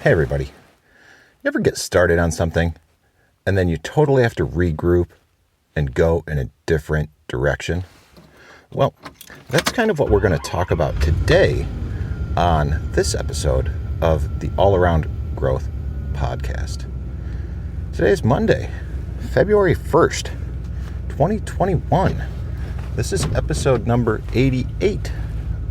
Hey everybody, you ever get started on something and then you totally have to regroup and go in a different direction? Well, that's kind of what we're going to talk about today on this episode of the All Around Growth podcast. Today is Monday, February 1st, 2021. This is episode number 88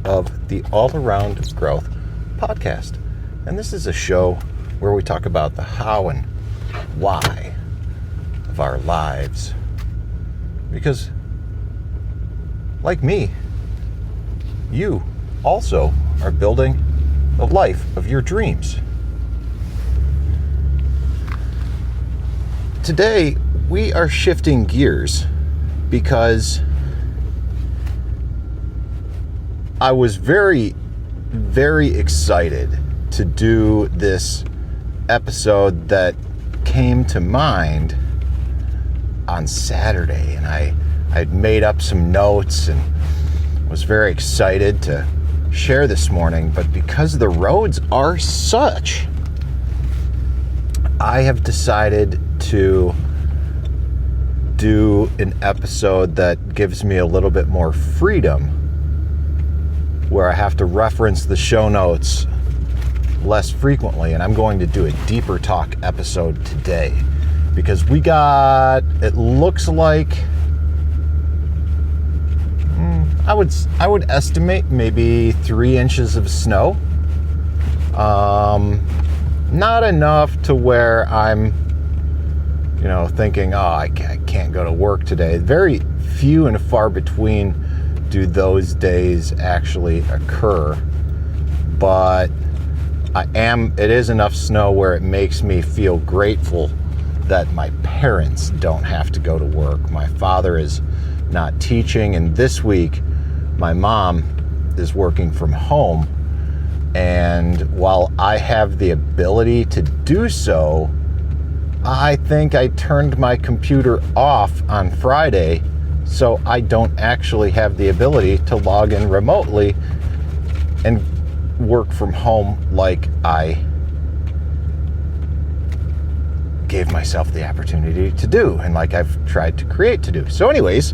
of the All Around Growth podcast. And this is a show where we talk about the how and why of our lives. Because, like me, you also are building the life of your dreams. Today, we are shifting gears because I was very, very excited to do this episode that came to mind on Saturday, and I'd made up some notes and was very excited to share this morning, but because the roads are such, I have decided to do an episode that gives me a little bit more freedom, where I have to reference the show notes less frequently, and I'm going to do a deeper talk episode today because we got, it looks like, I would estimate maybe 3 inches of snow. Not enough to where I'm, thinking, I can't go to work today. Very few and far between do those days actually occur, but it is enough snow where it makes me feel grateful that my parents don't have to go to work. My father is not teaching, and this week my mom is working from home. And while I have the ability to do so, I think I turned my computer off on Friday, so I don't actually have the ability to log in remotely and work from home like I gave myself the opportunity to do and like I've tried to create to do. So anyways,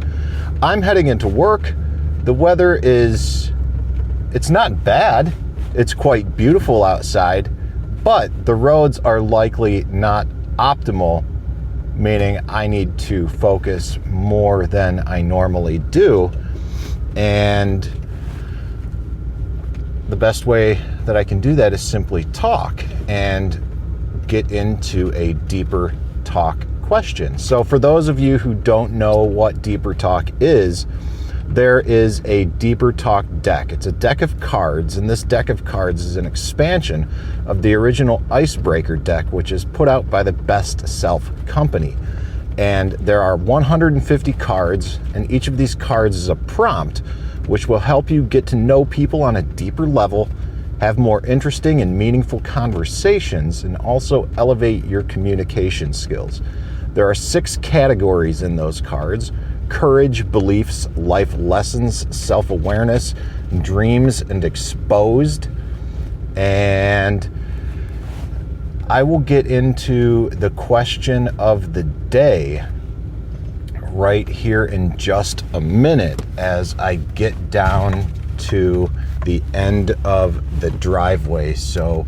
I'm heading into work. The weather it's not bad. It's quite beautiful outside, but the roads are likely not optimal, meaning I need to focus more than I normally do. And the best way that I can do that is simply talk and get into a deeper talk question. So for those of you who don't know what deeper talk is, there is a deeper talk deck. It's a deck of cards, and this deck of cards is an expansion of the original Icebreaker deck, which is put out by the Best Self Company. And there are 150 cards, and each of these cards is a prompt which will help you get to know people on a deeper level, have more interesting and meaningful conversations, and also elevate your communication skills. There are 6 categories in those cards: courage, beliefs, life lessons, self-awareness, dreams, and exposed. And I will get into the question of the day right here in just a minute as I get down to the end of the driveway. So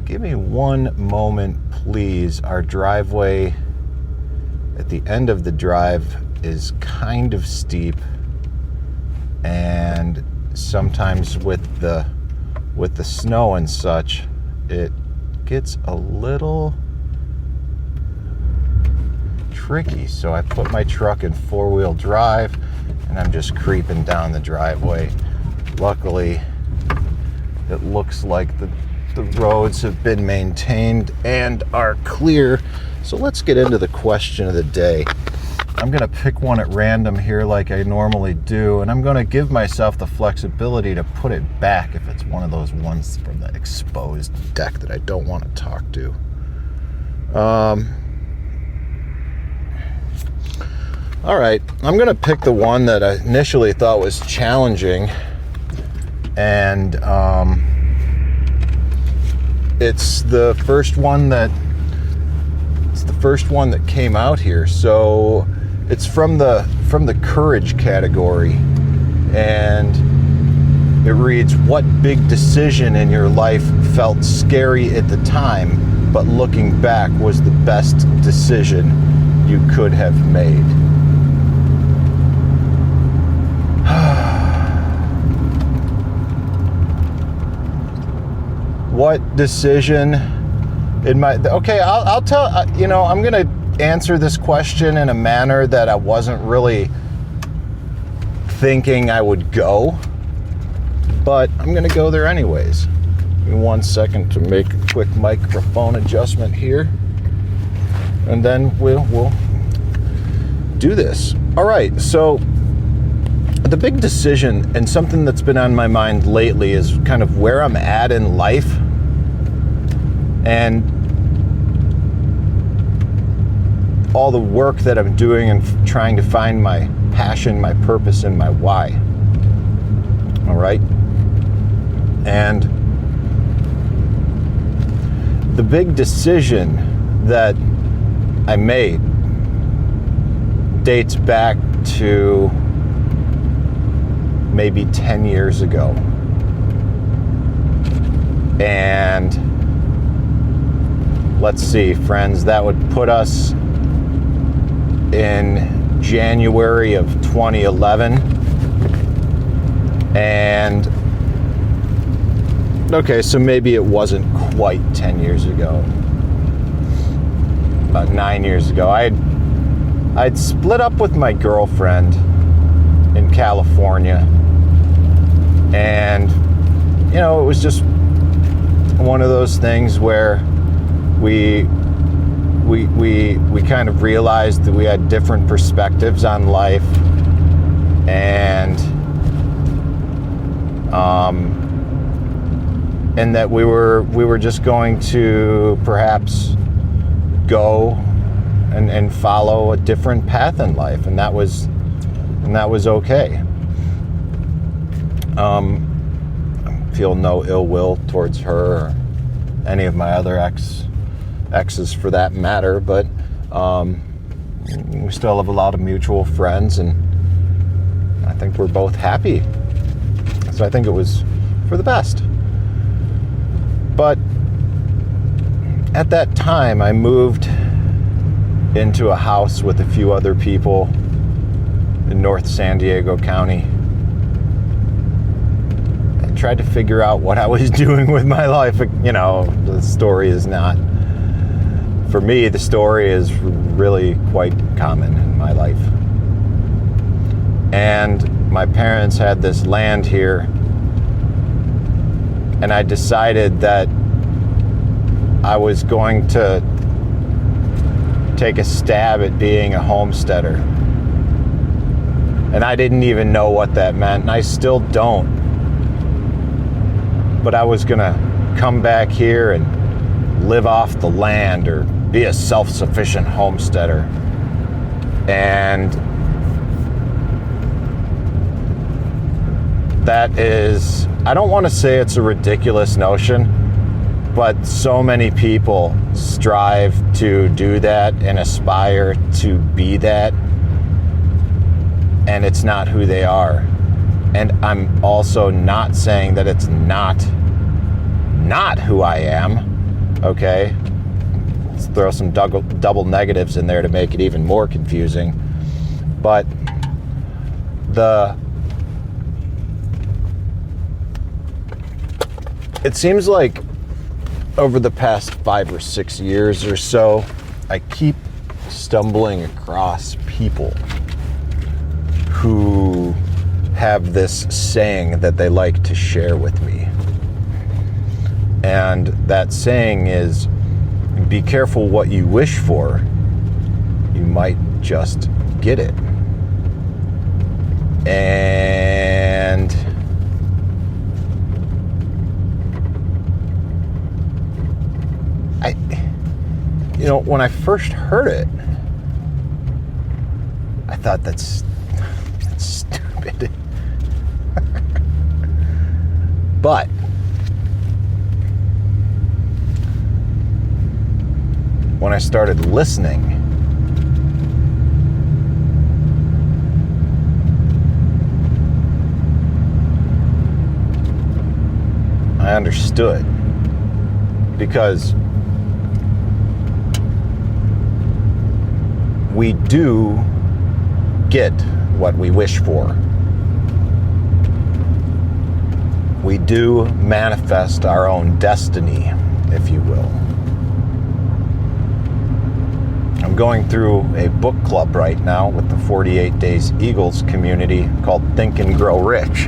give me one moment, please. Our driveway at the end of the drive is kind of steep, and sometimes with the snow and such, it gets a little tricky. So I put my truck in 4-wheel drive and I'm just creeping down the driveway. Luckily, it looks like the roads have been maintained and are clear. So let's get into the question of the day. I'm going to pick one at random here like I normally do, and I'm going to give myself the flexibility to put it back if it's one of those ones from the exposed deck that I don't want to talk to. All right, I'm going to pick the one that I initially thought was challenging, and it's the first one that came out here. So it's from the courage category, and it reads, what big decision in your life felt scary at the time, but looking back was the best decision you could have made? What decision in my... Okay, I'll tell... I'm going to answer this question in a manner that I wasn't really thinking I would go, but I'm going to go there anyways. Give me 1 second to make a quick microphone adjustment here, and then we'll do this. All right, so the big decision, and something that's been on my mind lately, is kind of where I'm at in life, and all the work that I'm doing and trying to find my passion, my purpose, and my why. All right? And the big decision that I made dates back to maybe 10 years ago. And let's see, friends, that would put us in January of 2011. And okay, so maybe it wasn't quite 10 years ago. About 9 years ago. I'd split up with my girlfriend in California. And, it was just one of those things where we kind of realized that we had different perspectives on life, and that we were just going to perhaps go and follow a different path in life, and that was okay. I feel no ill will towards her or any of my other exes for that matter, but we still have a lot of mutual friends, and I think we're both happy. So I think it was for the best. But at that time, I moved into a house with a few other people in North San Diego County. I tried to figure out what I was doing with my life. The story is not... For me, the story is really quite common in my life. And my parents had this land here, and I decided that I was going to take a stab at being a homesteader. And I didn't even know what that meant, and I still don't. But I was gonna come back here and live off the land, or be a self-sufficient homesteader. And that is, I don't want to say it's a ridiculous notion, but so many people strive to do that and aspire to be that, and it's not who they are. And I'm also not saying that it's not who I am, okay? Let's throw some double negatives in there to make it even more confusing. But it seems like over the past 5 or 6 years or so, I keep stumbling across people who have this saying that they like to share with me. And that saying is, be careful what you wish for. You might just get it. And when I first heard it, I thought that's stupid. But when I started listening, I understood. Because we do get what we wish for. We do manifest our own destiny, if you will. I'm going through a book club right now with the 48 Days Eagles community called Think and Grow Rich.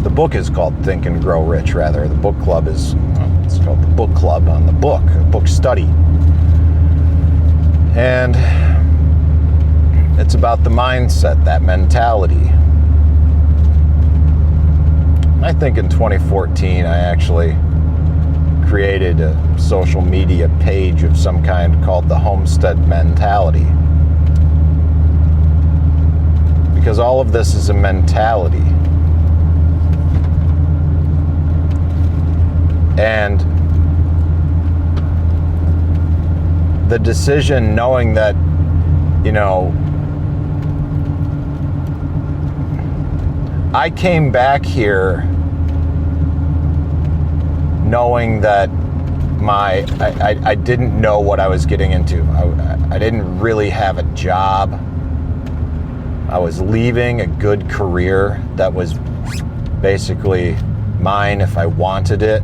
The book is called Think and Grow Rich, rather. The book club is, it's called the Book Club on the book, a book study. And it's about the mindset, that mentality. I think in 2014, I actually created a social media page of some kind called the Homestead Mentality. Because all of this is a mentality. And the decision, knowing that, you know, I came back here knowing that I didn't know what I was getting into. I didn't really have a job. I was leaving a good career that was basically mine if I wanted it.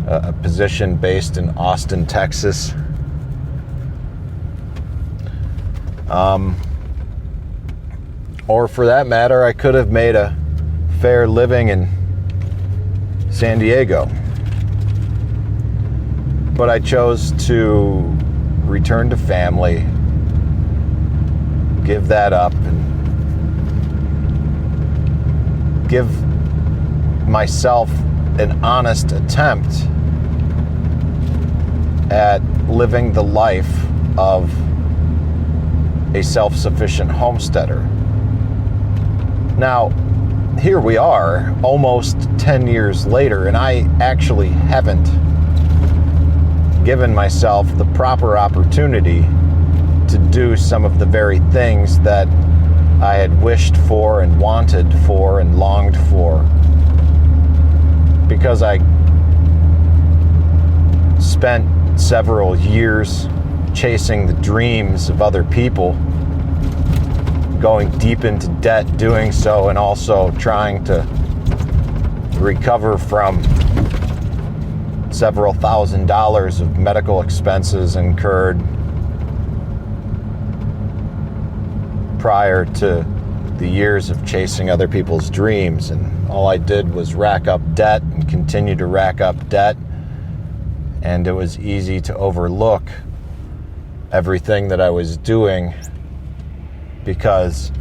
A position based in Austin, Texas. Or for that matter, I could have made a fair living in San Diego. But I chose to return to family, give that up, and give myself an honest attempt at living the life of a self-sufficient homesteader. Now, here we are, almost 10 years later, and I actually haven't given myself the proper opportunity to do some of the very things that I had wished for and wanted for and longed for. Because I spent several years chasing the dreams of other people, going deep into debt doing so, and also trying to recover from several $1,000s of medical expenses incurred prior to the years of chasing other people's dreams. And all I did was rack up debt and continue to rack up debt. And it was easy to overlook everything that I was doing because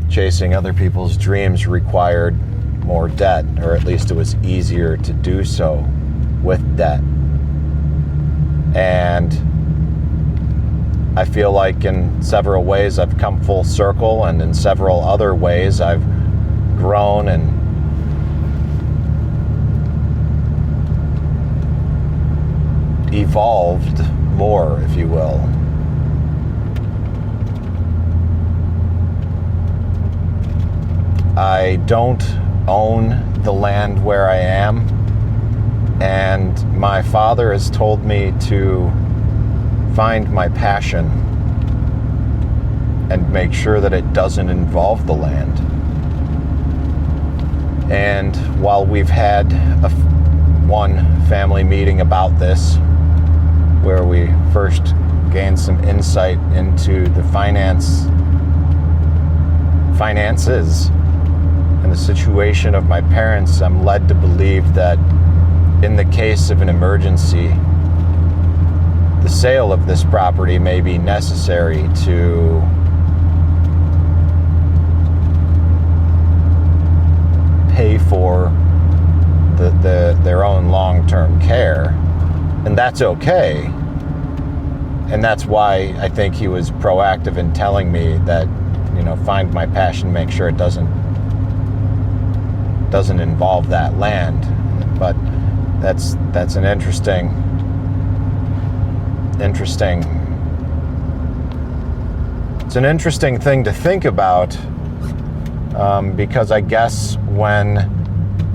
chasing other people's dreams required more debt, or at least it was easier to do so with debt. And I feel like in several ways I've come full circle, and in several other ways I've grown and evolved more, if you will. I don't own the land where I am, and my father has told me to find my passion and make sure that it doesn't involve the land. And while we've had one family meeting about this, where we first gained some insight into the finances and the situation of my parents, I'm led to believe that in the case of an emergency, the sale of this property may be necessary to pay for their own long-term care. And that's okay. And that's why I think he was proactive in telling me that, find my passion, make sure it doesn't involve that land. But that's an interesting interesting. It's an interesting thing to think about, because I guess when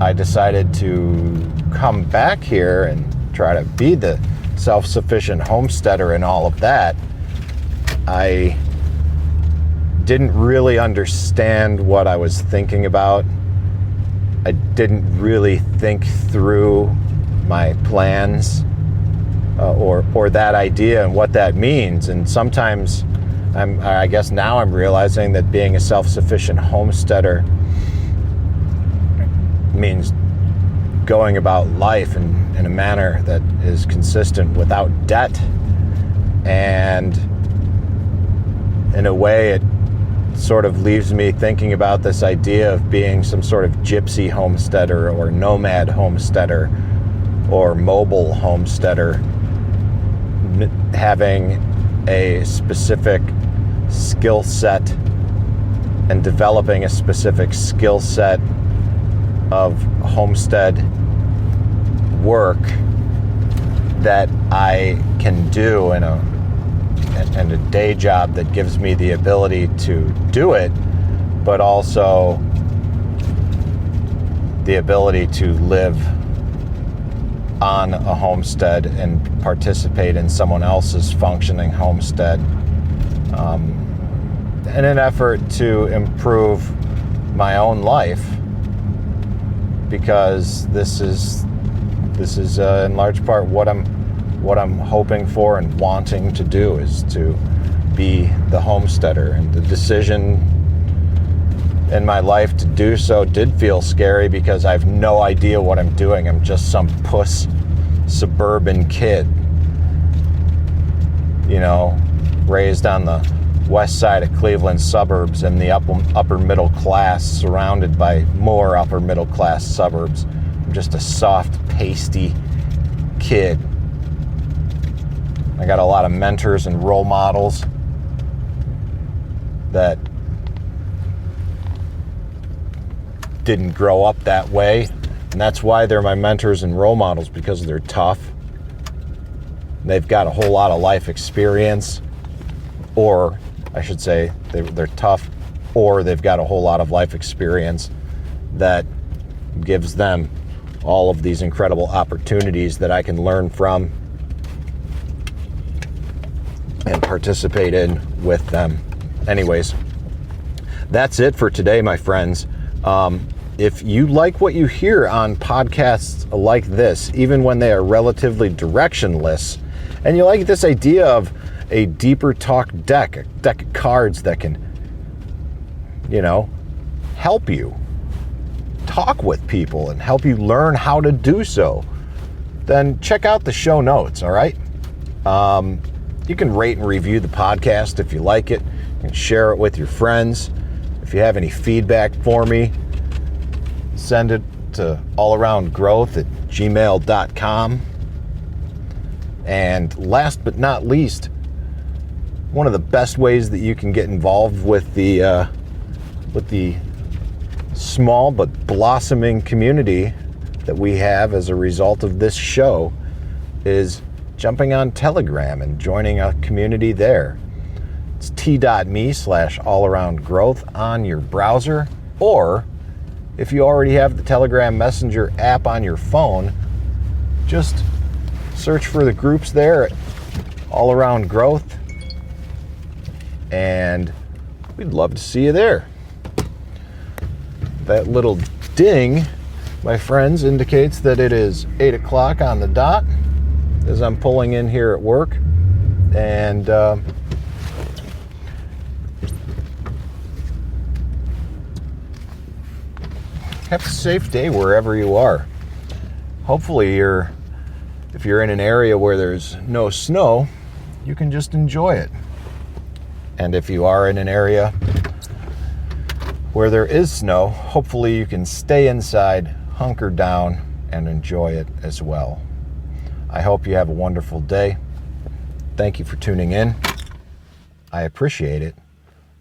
I decided to come back here and try to be the self-sufficient homesteader and all of that, I didn't really understand what I was thinking about. I didn't really think through my plans or that idea and what that means. And sometimes I guess now I'm realizing that being a self-sufficient homesteader means going about life in a manner that is consistent without debt. And in a way, it sort of leaves me thinking about this idea of being some sort of gypsy homesteader or nomad homesteader or mobile homesteader, having a specific skill set and developing a specific skill set of homestead work that I can do in a day job that gives me the ability to do it, but also the ability to live on a homestead and participate in someone else's functioning homestead, in an effort to improve my own life, because this is in large part what I'm hoping for and wanting to do, is to be the homesteader. And the decision in my life to do so did feel scary, because I have no idea what I'm doing. I'm just some puss suburban kid, raised on the west side of Cleveland suburbs in the upper middle class, surrounded by more upper middle class suburbs. I'm just a soft, pasty kid. I got a lot of mentors and role models that didn't grow up that way. And that's why they're my mentors and role models, because they're tough. They've got a whole lot of life experience, or I should say they're tough, or they've got a whole lot of life experience that gives them all of these incredible opportunities that I can learn from and participate in with them. Anyways, that's it for today, my friends. If you like what you hear on podcasts like this, even when they are relatively directionless, and you like this idea of a deeper talk deck, a deck of cards that can, help you talk with people and help you learn how to do so, then check out the show notes, all right? You can rate and review the podcast if you like it. You can share it with your friends. If you have any feedback for me, send it to allaroundgrowth@gmail.com. And last but not least, one of the best ways that you can get involved with the small but blossoming community that we have as a result of this show is jumping on Telegram and joining a community there. It's t.me/allaroundgrowth on your browser, or if you already have the Telegram Messenger app on your phone, just search for the groups there at All Around Growth, and we'd love to see you there. That little ding, my friends, indicates that it is 8 o'clock on the dot as I'm pulling in here at work. And have a safe day wherever you are. Hopefully if you're in an area where there's no snow, you can just enjoy it. And if you are in an area where there is snow, hopefully you can stay inside, hunker down, and enjoy it as well. I hope you have a wonderful day. Thank you for tuning in. I appreciate it.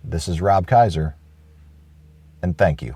This is Rob Kaiser, and thank you.